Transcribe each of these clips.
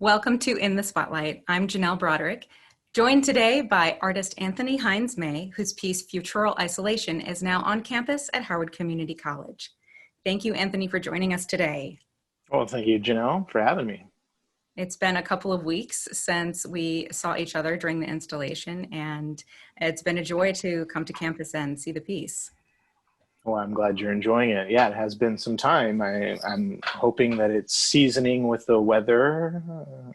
Welcome to In the Spotlight. I'm Janelle Broderick, joined today by artist Anthony Heinz May, whose piece Futural Isolation is now on campus at Howard Community College. Thank you, Anthony, for joining us today. Well, thank you, Janelle, for having me. It's been a couple of weeks since we saw each other during the installation, and it's been a joy to come to campus and see the piece. Well, I'm glad you're enjoying it. Yeah, it has been some time. I'm hoping that it's seasoning with the weather.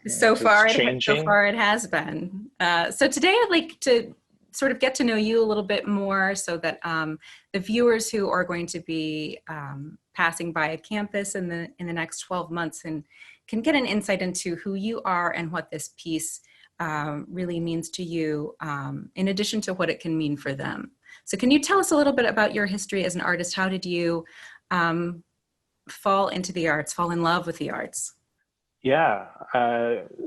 So far changing. it has been. So today I'd like to sort of get to know you a little bit more so that the viewers who are going to be passing by a campus in the next 12 months and can get an insight into who you are and what this piece really means to you, in addition to what it can mean for them. So can you tell us a little bit about your history as an artist? How did you fall into the arts, fall in love with the arts? Yeah,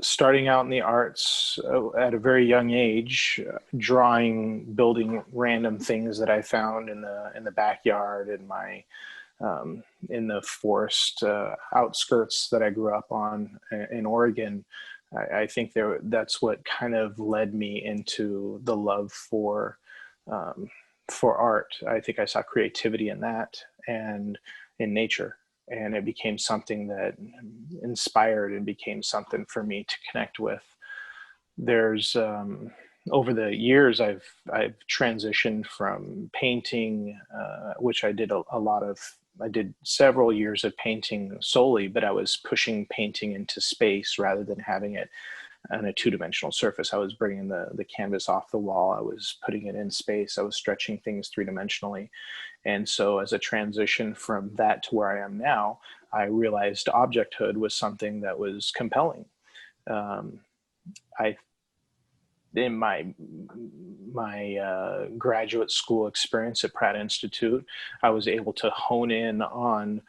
starting out in the arts at a very young age, drawing, building random things that I found in the backyard in the forest outskirts that I grew up on in Oregon. I think that's what kind of led me into the love for art. I think I saw creativity in that and in nature, and it became something that inspired and became something for me to connect with. There's over the years I've transitioned from painting, which I did a lot of. I did several years of painting solely, but I was pushing painting into space rather than having it on a two-dimensional surface. I was bringing the canvas off the wall. I was putting it in space. I was stretching things three-dimensionally. And so as a transition from that to where I am now, I realized objecthood was something that was compelling. In my graduate school experience at Pratt Institute, I was able to hone in on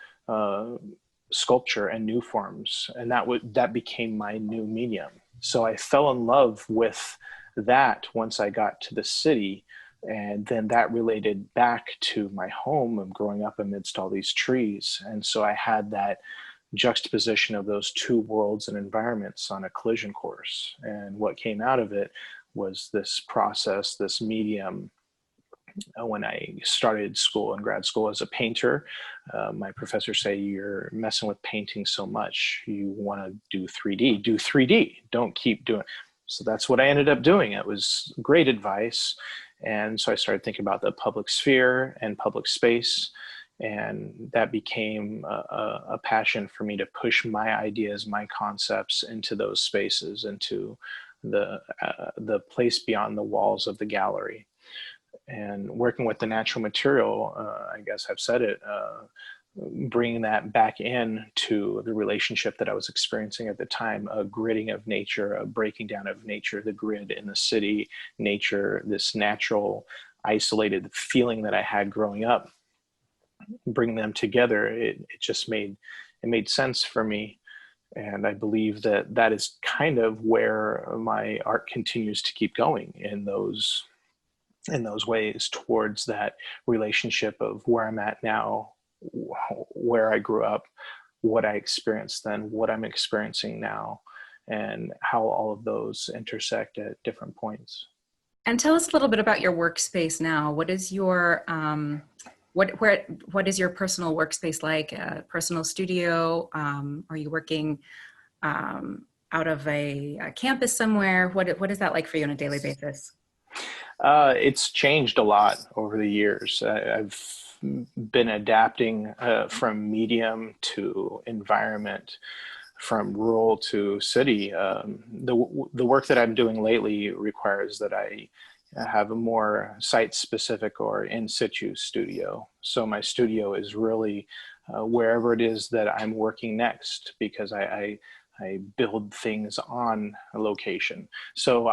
sculpture and new forms, and that became my new medium. So I fell in love with that once I got to the city, and then that related back to my home of growing up amidst all these trees. And so I had that juxtaposition of those two worlds and environments on a collision course. And what came out of it was this process, this medium. When I started school and grad school as a painter, my professors say, you're messing with painting so much. You want to do 3D, do 3D, don't keep doing. So that's what I ended up doing. It was great advice. And so I started thinking about the public sphere and public space. And that became a passion for me to push my ideas, my concepts into those spaces, into the place beyond the walls of the gallery. And working with the natural material, I guess I've said it, bringing that back in to the relationship that I was experiencing at the time, a gridding of nature, a breaking down of nature, the grid in the city, nature, this natural isolated feeling that I had growing up, bring them together. It made sense for me. And I believe that is kind of where my art continues to keep going, in those ways, towards that relationship of where I'm at now, where I grew up, what I experienced then, what I'm experiencing now, and how all of those intersect at different points. And tell us a little bit about your workspace now. What is your what is your personal workspace like? A personal studio? Are you working out of a campus somewhere? What is that like for you on a daily basis? It's changed a lot over the years. I've been adapting from medium to environment, from rural to city. The work that I'm doing lately requires that I have a more site-specific or in-situ studio. So my studio is really wherever it is that I'm working next, because I build things on a location. So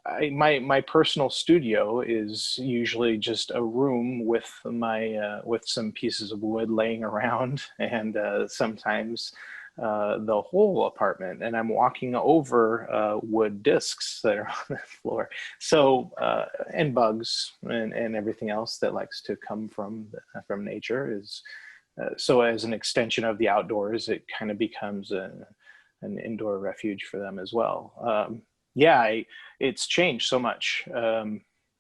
my personal studio is usually just a room with with some pieces of wood laying around, and sometimes the whole apartment, and I'm walking over wood discs that are on the floor. So and bugs and everything else that likes to come from nature is so as an extension of the outdoors, it kind of becomes an indoor refuge for them as well. Yeah, it's changed so much.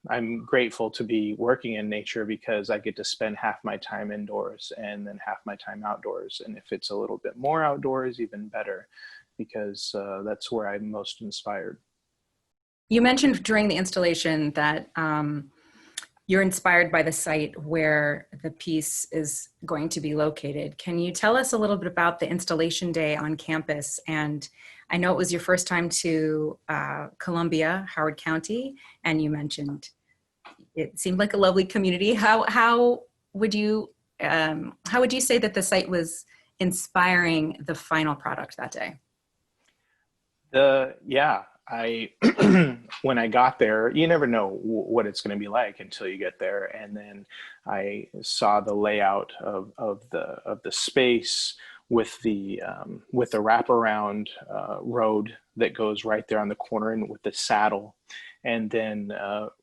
I'm grateful to be working in nature because I get to spend half my time indoors and then half my time outdoors. And if it's a little bit more outdoors, even better, because that's where I'm most inspired. You mentioned during the installation that you're inspired by the site where the piece is going to be located. Can you tell us a little bit about the installation day on campus? And I know it was your first time to Columbia, Howard County, and you mentioned it seemed like a lovely community. How would you say that the site was inspiring the final product that day? Yeah, I when I got there, you never know what it's going to be like until you get there. And then I saw the layout of the space with the wraparound road that goes right there on the corner and with the saddle. And then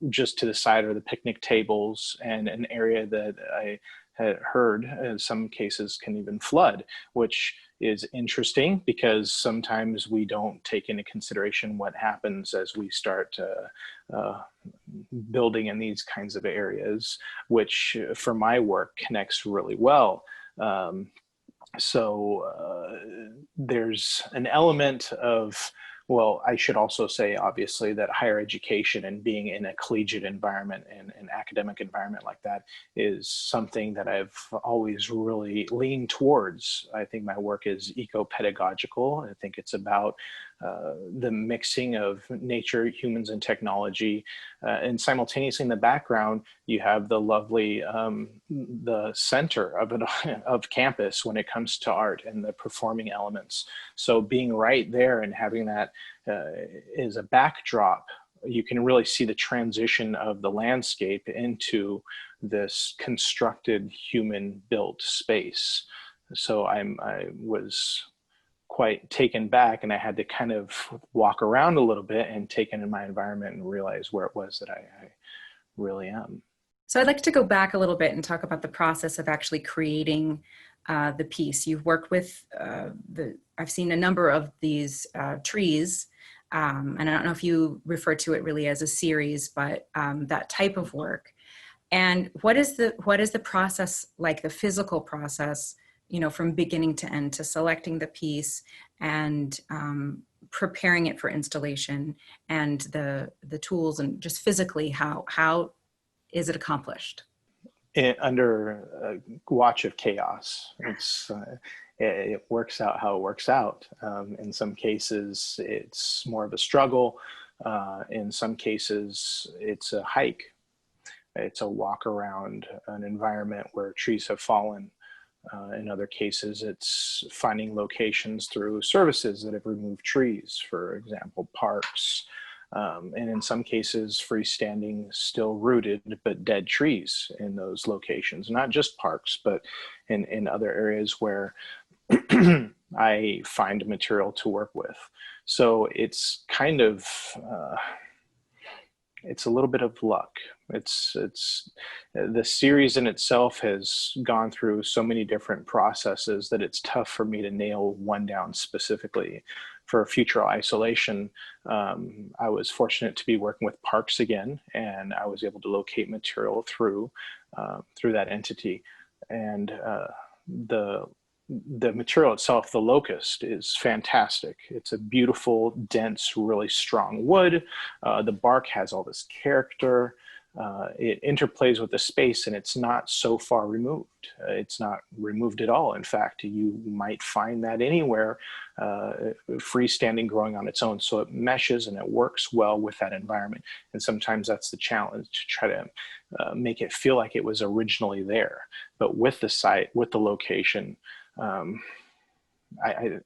just to the side are the picnic tables and an area that I had heard in some cases can even flood, which is interesting because sometimes we don't take into consideration what happens as we start building in these kinds of areas, which for my work connects really well. There's an element of, well, I should also say, obviously, that higher education and being in a collegiate environment and an academic environment like that is something that I've always really leaned towards. I think my work is eco-pedagogical. I think it's about the mixing of nature, humans, and technology. And simultaneously in the background, you have the lovely, the center of campus when it comes to art and the performing elements. So being right there and having that is a backdrop, you can really see the transition of the landscape into this constructed human-built space. So I was quite taken back, and I had to kind of walk around a little bit and take in my environment and realize where it was that I really am. So I'd like to go back a little bit and talk about the process of actually creating the piece. You've worked with I've seen a number of these trees, and I don't know if you refer to it really as a series, but that type of work. And what is the process like, the physical process, from beginning to end, to selecting the piece and preparing it for installation, and the tools, and just physically how is it accomplished? Under a watch of chaos. It works out how it works out. In some cases, it's more of a struggle. In some cases, it's a hike. It's a walk around an environment where trees have fallen. In other cases, it's finding locations through services that have removed trees, for example, parks. And in some cases, freestanding, still rooted, but dead trees in those locations, not just parks, but in other areas where I find material to work with. So it's kind of, it's a little bit of luck. It's the series in itself has gone through so many different processes that it's tough for me to nail one down specifically. For Futural Eyesoulation, I was fortunate to be working with parks again, and I was able to locate material through that entity. And the material itself, the locust, is fantastic. It's a beautiful, dense, really strong wood. The bark has all this character. It interplays with the space, and it's not so far removed. It's not removed at all. In fact, you might find that anywhere freestanding, growing on its own. So it meshes and it works well with that environment. And sometimes that's the challenge, to try to make it feel like it was originally there. But with the site, with the location,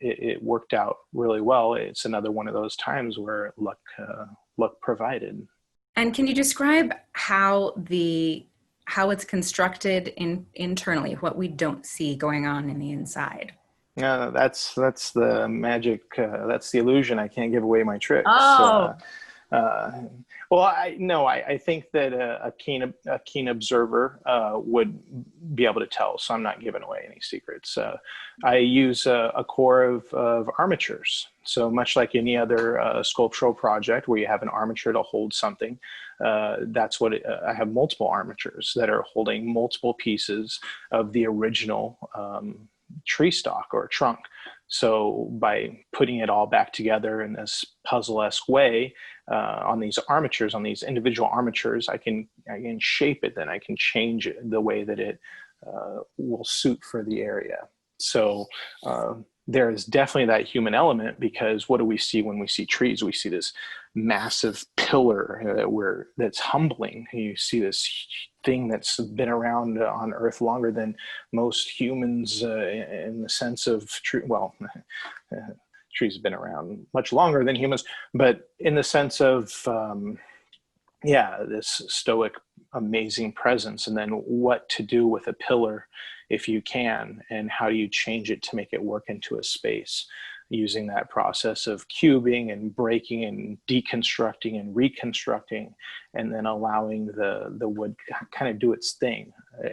it worked out really well. It's another one of those times where luck provided. And can you describe how it's constructed internally, what we don't see going on in the inside? Yeah, that's the magic. That's the illusion. I can't give away my tricks. Oh, Uh, well, I think that a keen observer would be able to tell. So I'm not giving away any secrets. I use a core of armatures. So much like any other sculptural project where you have an armature to hold something, that's what I have multiple armatures that are holding multiple pieces of the original tree stalk or trunk. So by putting it all back together in this puzzle-esque way, on these armatures, on these individual armatures, I can shape it, then I can change it the way that it will suit for the area. So there is definitely that human element, because what do we see when we see trees? We see this massive pillar that's humbling. You see this thing that's been around on Earth longer than most humans in the sense of tree. Well, trees have been around much longer than humans, but in the sense of this stoic, amazing presence. And then what to do with a pillar if you can, and how do you change it to make it work into a space, using that process of cubing and breaking and deconstructing and reconstructing, and then allowing the wood kind of do its thing.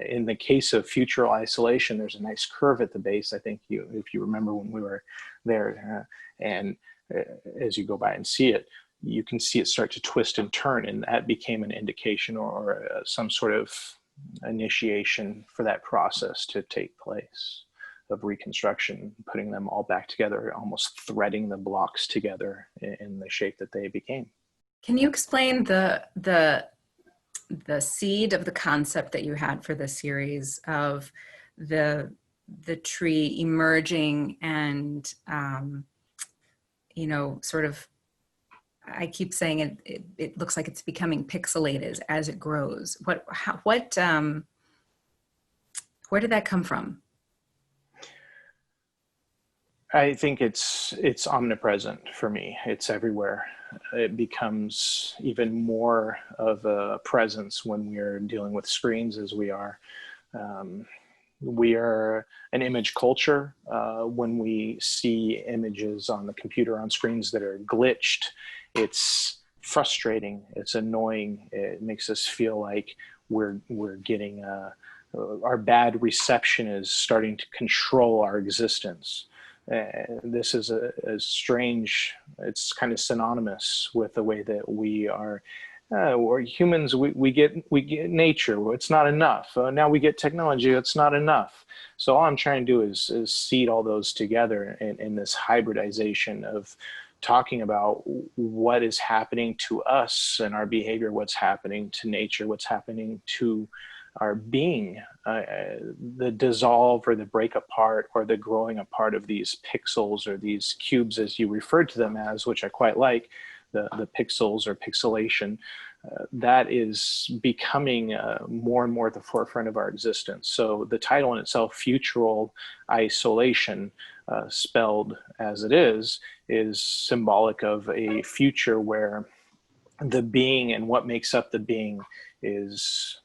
In the case of Futural Eyesoulation, there's a nice curve at the base. I think if you remember when we were there, and as you go by and see it, you can see it start to twist and turn, and that became an indication or some sort of initiation for that process to take place of reconstruction, putting them all back together, almost threading the blocks together in the shape that they became. Can you explain the seed of the concept that you had for this series of the tree emerging and sort of, I keep saying it looks like it's becoming pixelated as it grows. Where did that come from? I think it's omnipresent for me. It's everywhere. It becomes even more of a presence when we're dealing with screens as we are. We are an image culture. When we see images on the computer on screens that are glitched, it's frustrating, it's annoying. It makes us feel like we're getting our bad reception is starting to control our existence. This is a strange, it's kind of synonymous with the way that we are. We're humans, we get nature, it's not enough. Now we get technology, it's not enough. So all I'm trying to do is seed all those together in this hybridization of talking about what is happening to us and our behavior, what's happening to nature, what's happening to our being, the dissolve or the break apart or the growing apart of these pixels or these cubes, as you referred to them as, which I quite like, the pixels or pixelation. That is becoming more and more at the forefront of our existence. So the title in itself, Futural Eyesoulation, spelled as it is symbolic of a future where the being and what makes up the being is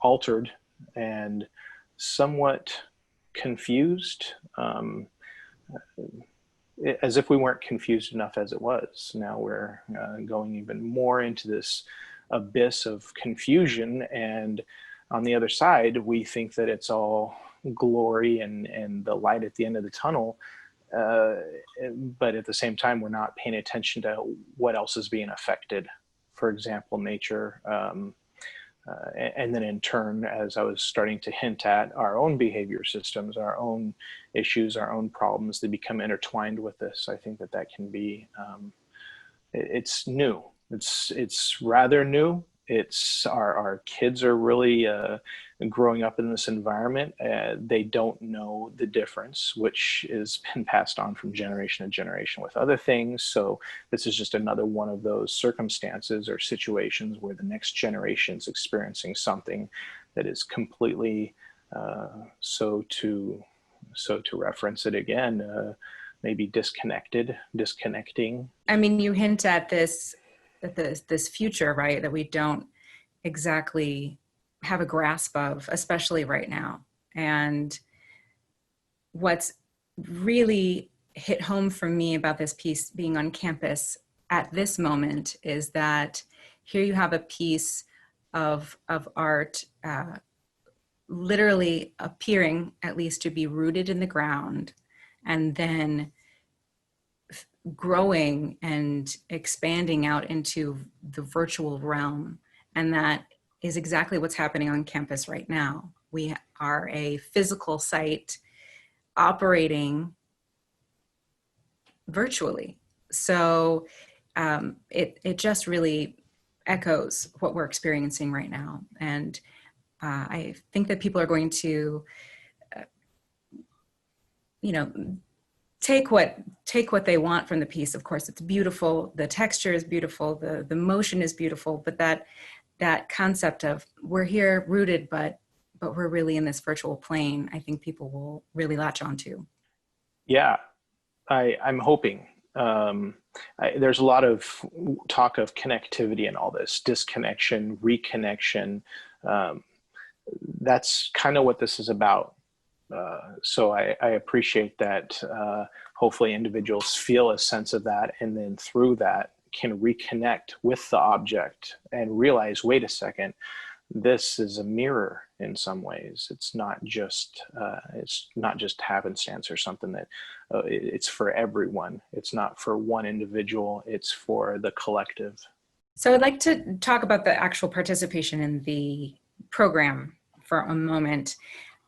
altered and somewhat confused, as if we weren't confused enough as it was. Now we're going even more into this abyss of confusion, and on the other side we think that it's all glory and the light at the end of the tunnel, but at the same time we're not paying attention to what else is being affected. For example, nature, and then in turn, as I was starting to hint at, our own behavior systems, our own issues, our own problems, they become intertwined with this. I think that can be, it's new. It's rather new. It's our kids are really growing up in this environment. They don't know the difference, which has been passed on from generation to generation with other things. So this is just another one of those circumstances or situations where the next generation is experiencing something that is completely, so to reference it again, maybe disconnecting. I mean, you hint at this future, right, that we don't exactly have a grasp of, especially right now. And what's really hit home for me about this piece being on campus at this moment is that here you have a piece of art literally appearing at least to be rooted in the ground and then growing and expanding out into the virtual realm. And that is exactly what's happening on campus right now. We are a physical site operating virtually. So it just really echoes what we're experiencing right now. And I think that people are going to, you know, take what they want from the piece. Of course, it's beautiful. The texture is beautiful. The motion is beautiful. But that concept of we're here rooted, but we're really in this virtual plane, I think people will really latch onto. Yeah, I'm hoping. There's a lot of talk of connectivity and all this disconnection, reconnection. Um, that's kind of what this is about. So I appreciate that. Hopefully, individuals feel a sense of that, and then through that can reconnect with the object and realize, wait a second, this is a mirror in some ways. It's not just happenstance or something that it's for everyone. It's not for one individual. It's for the collective. So I'd like to talk about the actual participation in the program for a moment.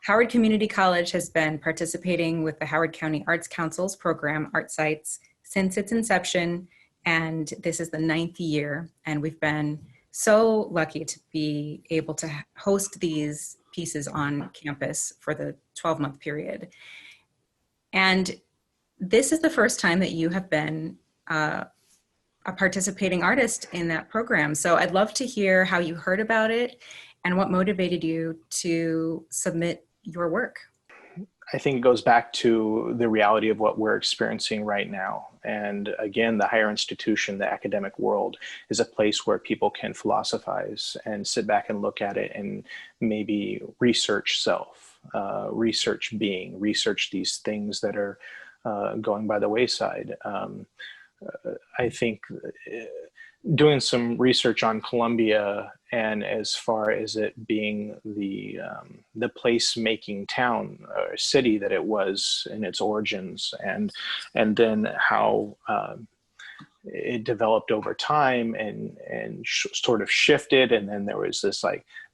Howard Community College has been participating with the Howard County Arts Council's program, ARTSites, since its inception, and this is the 9th year, and we've been so lucky to be able to host these pieces on campus for the 12-month period. And this is the first time that you have been a participating artist in that program. So I'd love to hear how you heard about it and what motivated you to submit your work. I think it goes back to the reality of what we're experiencing right now. And again, the higher institution, the academic world, is a place where people can philosophize and sit back and look at it and maybe research self, research being, research these things that are going by the wayside. I think doing some research on Columbia, and as far as it being the place-making town or city that it was in its origins, and then how it developed over time and sort of shifted, and then there was this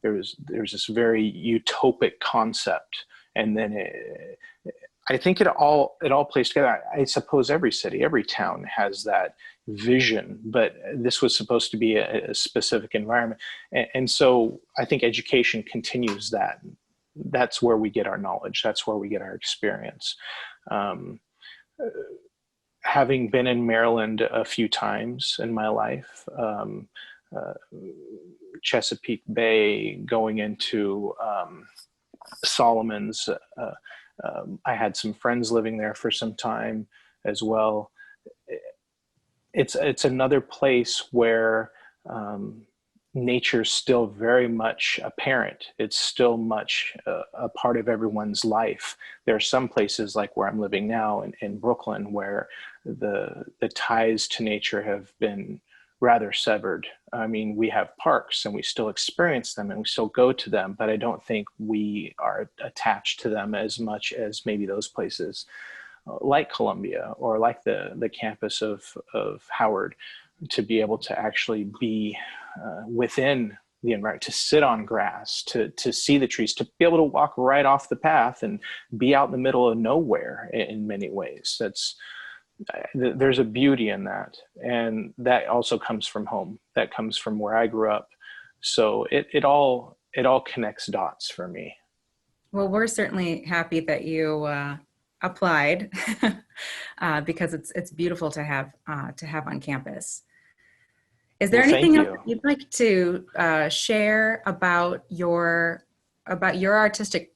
this very utopic concept, and then I think it all plays together. I suppose every city, every town has that vision, but this was supposed to be a specific environment. And so I think education continues that. That's where we get our knowledge. That's where we get our experience. Having been in Maryland a few times in my life, Chesapeake Bay, going into Solomon's, I had some friends living there for some time as well. It's another place where nature's still very much apparent. It's still much a part of everyone's life. There are some places like where I'm living now in Brooklyn where the ties to nature have been rather severed. I mean, we have parks and we still experience them and we still go to them, but I don't think we are attached to them as much as maybe those places like Columbia or like the campus of Howard, to be able to actually be within the environment, to sit on grass, to see the trees, to be able to walk right off the path and be out in the middle of nowhere in many ways. There's a beauty in that. And that also comes from home. That comes from where I grew up. So it all connects dots for me. Well, we're certainly happy that you applied because it's beautiful to have on campus. Is there anything else that you'd like to share about your artistic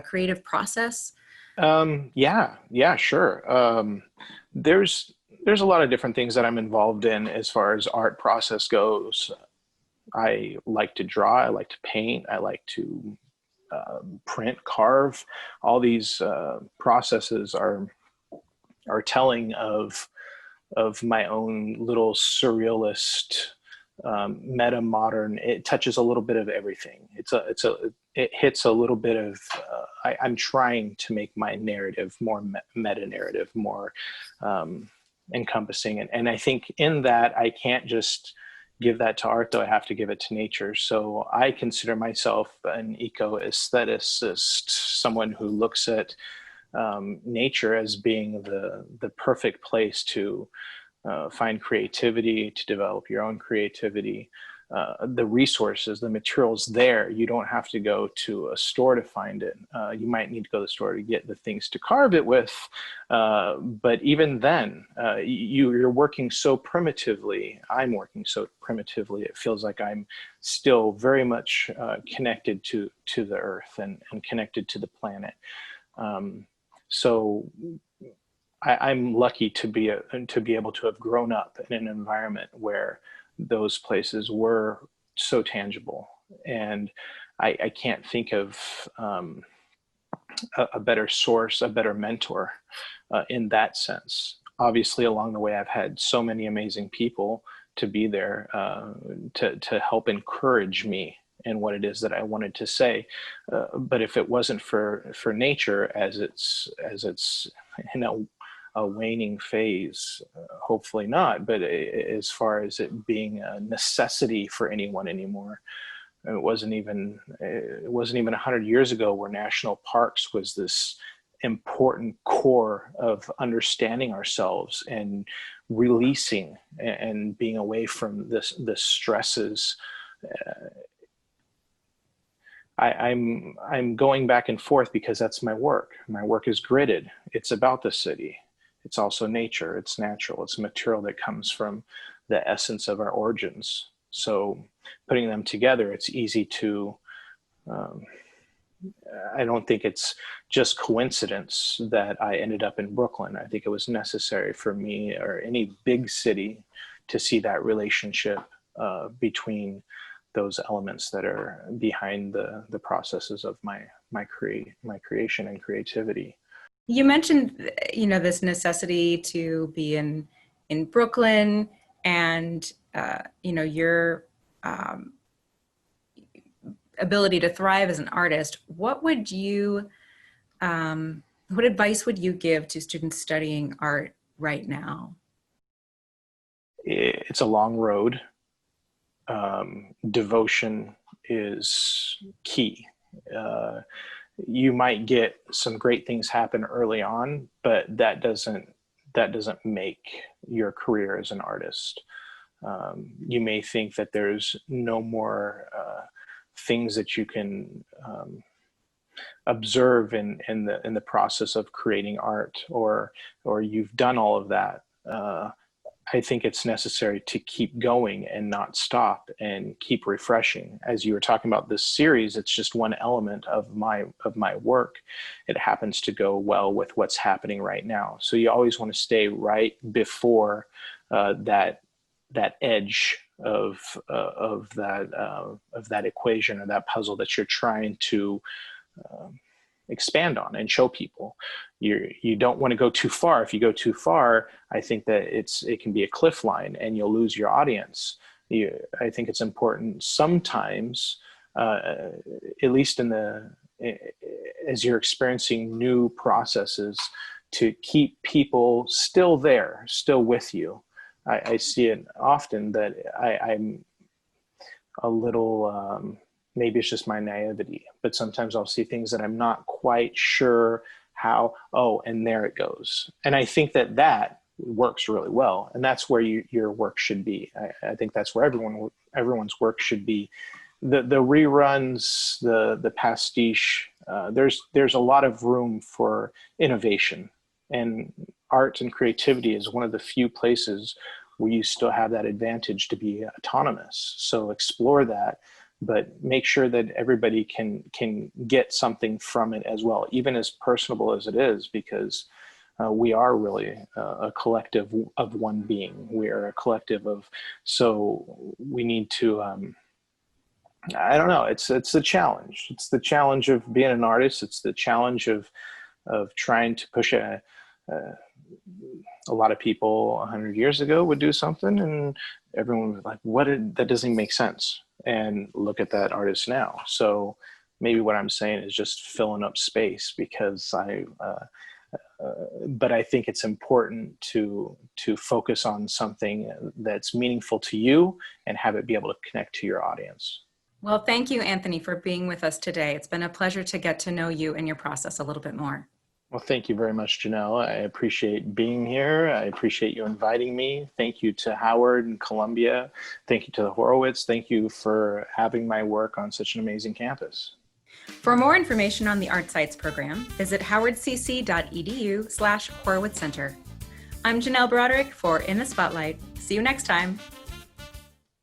creative process? Yeah, sure. There's a lot of different things that I'm involved in as far as art process goes. I like to draw, I like to paint, I like to print, carve. All these processes are telling of of my own little surrealist, meta modern. It touches a little bit of everything. It hits a little bit of, I'm trying to make my narrative more meta narrative, more encompassing. And I think in that, I can't just give that to art, though. I have to give it to nature. So I consider myself an eco-aestheticist, someone who looks at nature as being the perfect place to find creativity, to develop your own creativity. The resources, the materials there, you don't have to go to a store to find it. You might need to go to the store to get the things to carve it with. But even then, you're working so primitively. I'm working so primitively. It feels like I'm still very much connected to the earth and connected to the planet. So I'm lucky to be able to have grown up in an environment where those places were so tangible, and I can't think of a better source, a better mentor in that sense. Obviously, along the way, I've had so many amazing people to be there to help encourage me in what it is that I wanted to say. But if it wasn't for nature as it's in a waning phase, hopefully not, but as far as it being a necessity for anyone anymore, it wasn't even 100 years ago where national parks was this important core of understanding ourselves and releasing and being away from the stresses. I'm going back and forth because that's my work. My work is gridded. It's about the city. It's also nature. It's natural. It's material that comes from the essence of our origins. So putting them together, it's easy to, I don't think it's just coincidence that I ended up in Brooklyn. I think it was necessary for me, or any big city, to see that relationship between those elements that are behind the processes of my creation and creativity. You mentioned, this necessity to be in Brooklyn, and your ability to thrive as an artist. What advice would you give to students studying art right now? It's a long road. Devotion is key. You might get some great things happen early on, but that doesn't make your career as an artist. You may think that there's no more things that you can observe in the process of creating art, or you've done all of that. I think it's necessary to keep going and not stop and keep refreshing. As you were talking about this series, it's just one element of my work. It happens to go well with what's happening right now. So you always want to stay right before that edge of that equation, or that puzzle that you're trying to expand on and show people. You don't want to go too far. If you go too far, I think that it can be a cliff line and you'll lose your audience. I think it's important sometimes, at least as you're experiencing new processes, to keep people still there, still with you. I see it often that I'm a little, maybe it's just my naivety, but sometimes I'll see things that I'm not quite sure how, and there it goes. And I think that works really well. And that's where your work should be. I think that's where everyone's work should be. The reruns, the pastiche, there's a lot of room for innovation. And art and creativity is one of the few places where you still have that advantage to be autonomous. So explore that, but make sure that everybody can get something from it as well, even as personable as it is, because we are really a collective of one being. We are a collective of, so we need to, I don't know, it's the challenge. It's the challenge of being an artist. It's the challenge of trying to push a lot of people 100 years ago would do something and everyone was like, that doesn't make sense. And look at that artist now. So maybe what I'm saying is just filling up space, because but I think it's important to focus on something that's meaningful to you and have it be able to connect to your audience. Well, thank you, Anthony, for being with us today. It's been a pleasure to get to know you and your process a little bit more. Well, thank you very much, Janelle. I appreciate being here. I appreciate you inviting me. Thank you to Howard and Columbia. Thank you to the Horowitz. Thank you for having my work on such an amazing campus. For more information on the ARTSites program, visit howardcc.edu/Horowitz Center. I'm Janelle Broderick for In the Spotlight. See you next time.